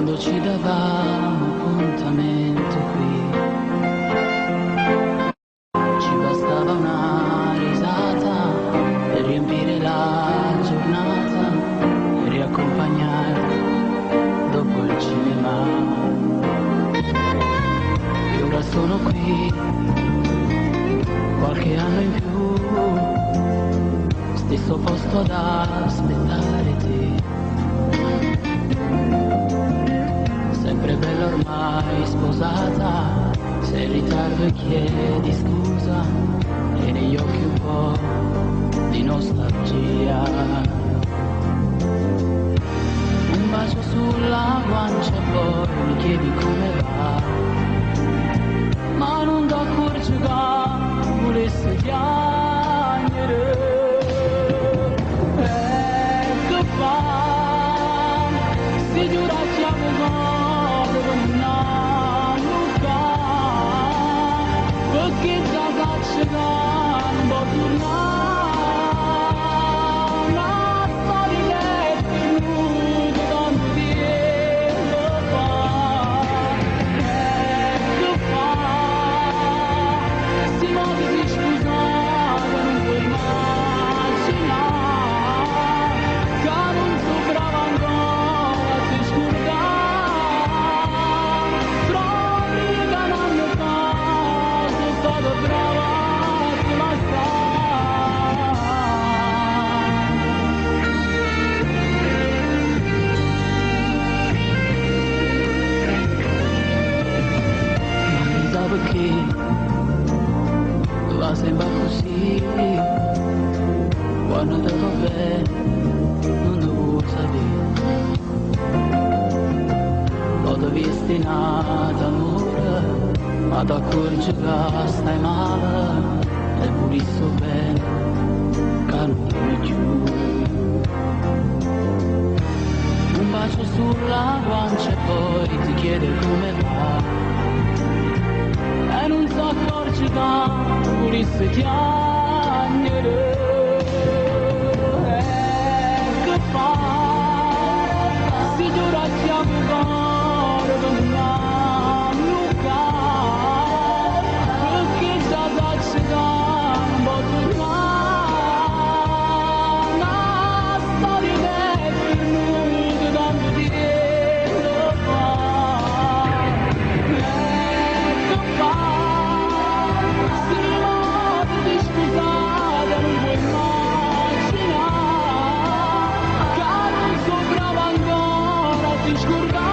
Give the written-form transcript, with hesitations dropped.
quando ci davamo appuntamento qui. Ci bastava una risata per riempire la giornata e riaccompagnarti dopo il cinema. E ora sono qui, qualche anno in più, stesso posto ad aspettare te. Sempre bella ormai sposata, sei in ritardo e chiedi scusa, e negli occhi un po' di nostalgia. Un bacio sulla guancia e poi mi chiedi come va, ma non da curciuga volesse piangere. Ecco qua, si giura siamo perché già facciamo un po' tornare, una storia che è venuta tanto tempo fa. Ecco qua, si muove si scusare, non puoi immaginare che non so brava ancora a ti scordare, proprio che un anno fa sono stata brava a ti bastare. Ma mi sa perché va sempre così, quando te va bene non devo sapere. L'ho destinato amore, ma t'accorgi che stai male, e pulisco bene che non è più. Un bacio sulla guancia e poi ti chiede come va, e non si accorge che pulisco piangere. Ecco fa, si giura siamo cuore con una nuca, perché già faccio che non può tornare, una storia che è venuta tanto tempo fa. Ecco fa, si muove di scusate, non puoi immaginare che non so brava ancora a ti scordare.